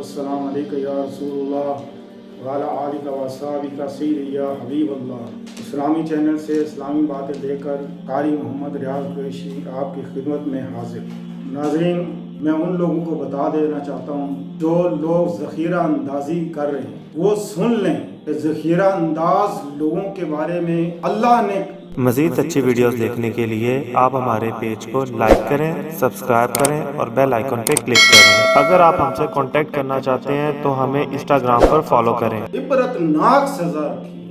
वस्सलाम अलैका या रसूलुल्लाह वाला आलिका वसाबिका सैयदी या हबीब अल्लाह। इस्लामी चैनल से इस्लामी बातें लेकर कारी मोहम्मद रियाज कुरैशी आपकी खिदमत में हाजिर। नाज़रीन, मैं उन लोगों को बता देना चाहता हूँ जो लोग ज़ख़ीरा अंदाज़ी कर रहे हैं वो सुन लें कि ज़ख़ीरा अंदाज लोगों के बारे में अल्लाह ने। मज़ीद अच्छी वीडियोस देखने के लिए आप हमारे पेज को लाइक करें, सब्सक्राइब करें और बेल आइकन पे क्लिक करें। अगर आप हमसे कांटेक्ट करना चाहते हैं तो हमें इंस्टाग्राम पर फॉलो करें। इबरतनाक सजा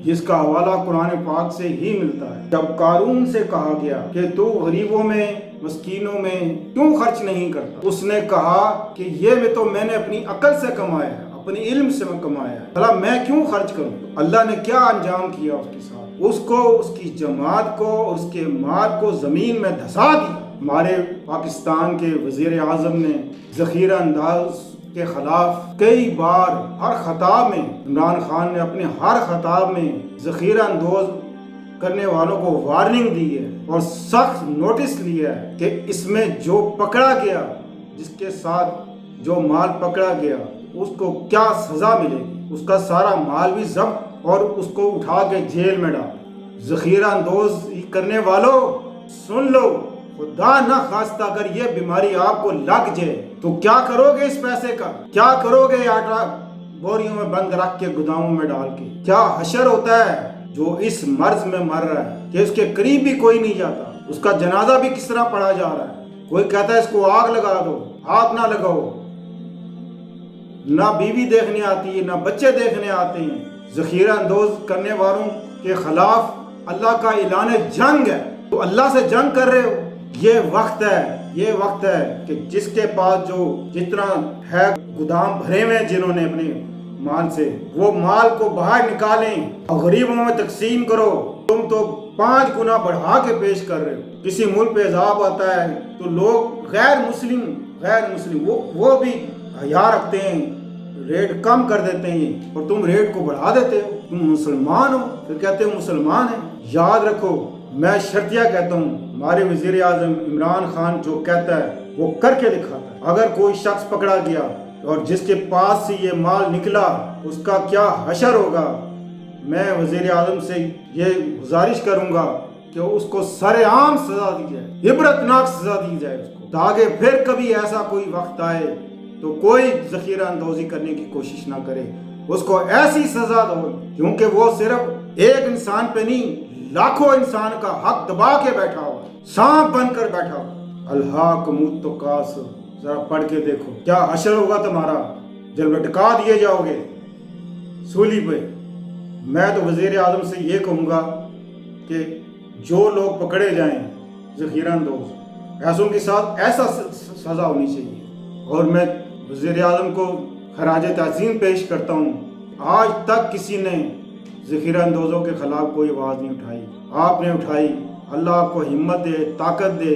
जिसका हवाला कुरान पाक से ही मिलता है। जब कारून से कहा गया कि तू गरीबों में मस्कीनों में क्यों खर्च नहीं करता, उसने कहा कि ये मैंने अपनी अकल से कमाया है, अपने इल्म से कमाया है, भला मैं क्यों खर्च करूं। अल्लाह ने क्या अंजाम किया उसके साथ, उसको, उसकी जमात को, उसके माल को जमीन में धंसा दिया। हमारे पाकिस्तान के वजीर आजम ने ज़ख़ीरा अंदाज के खिलाफ कई बार हर खताब में, इमरान खान ने अपने हर खताब में ज़ख़ीरा अंदाज करने वालों को वार्निंग दी है और सख्त नोटिस लिया है कि इसमें जो पकड़ा गया, जिसके साथ जो माल पकड़ा गया उसको क्या सजा मिलेगी। उसका सारा माल भी जब्त और उसको उठा के जेल में डाल। ज़ख़ीरा अंदाज करने वालों सुन लो, खुदा ना खास्ता अगर ये बीमारी आपको लग जाए तो क्या करोगे इस पैसे का, क्या करोगे आटा बोरियों में बंद रख के गोदामों में डाल के। क्या हशर होता है जो इस मर्ज में मर रहा है कि उसके करीब भी कोई नहीं जाता, उसका जनाजा भी किस तरह पढ़ा जा रहा है। कोई कहता है इसको आग लगा दो, हाथ ना लगाओ, ना बीवी देखने आती है ना बच्चे देखने आते हैं। ज़ख़ीरा अंदाज करने वालों के खिलाफ अल्लाह का ऐलान जंग है। तो अल्लाह से जंग कर रहे हो। ये वक्त है कि जिसके पास जो जितना है गोदाम भरे में जिन्होंने अपने माल से, वो माल को बाहर निकालें और गरीबों में तकसीम करो। तुम तो 5 गुना बढ़ा के पेश कर रहे हो। किसी मुल्क पे अज़ाब आता है तो लोग गैर मुस्लिम वो भी हया रखते हैं, रेट कम कर देते हैं और तुम रेट को बढ़ा देते हो। तुम मुसलमान हो फिर कहते हो मुसलमान है। याद रखो, मैं शर्तिया कहता हूँ, हमारे वज़ीर आज़म इमरान खान जो कहता है वो करके दिखाता है। अगर कोई शख्स पकड़ा गया और जिसके पास से ये माल निकला उसका क्या हशर होगा, मैं वज़ीर आज़म से ये गुजारिश करूंगा कि उसको सरेआम सजा दी जाए, इबरतनाक सजा दी जाए उसको, ताकि फिर कभी ऐसा कोई वक्त आए तो कोई ज़ख़ीरा अंदाज़ी करने की कोशिश ना करे। उसको ऐसी सजा दो क्योंकि वो सिर्फ एक इंसान पे नहीं, लाखों इंसान का हक दबा के बैठा हुआ, सांप बनकर बैठा हुआ। अल्हाकुमुत तकास, जरा पढ़ के देखो क्या हशर होगा तुम्हारा जब लटका दिए जाओगे सूली पे। मैं तो वज़ीर आज़म से ये कहूँगा कि जो लोग पकड़े जाएं ज़ख़ीरा अंदाज, ऐसों के साथ ऐसा सज़ा होनी चाहिए। और मैं वज़ीर आज़म को खराज तहसीन पेश करता हूँ, आज तक किसी ने ज़ख़ीरा अंदाज़ों के ख़िलाफ़ कोई आवाज़ नहीं उठाई, आपने उठाई। अल्लाह आपको हिम्मत दे, ताकत दे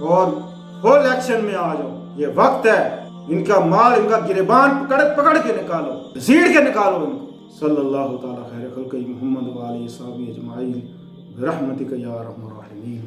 और फुल एक्शन में आ जाओ। ये वक्त है, इनका माल, इनका गिरबान पकड़ के निकालो, घसीट के निकालो इनको। सल्लल्लाहु तआला खैर खल्क़ि मुहम्मद व आलिहि व सहबिहि अजमाइन बिरहमतिका या अरहमर राहिमीन।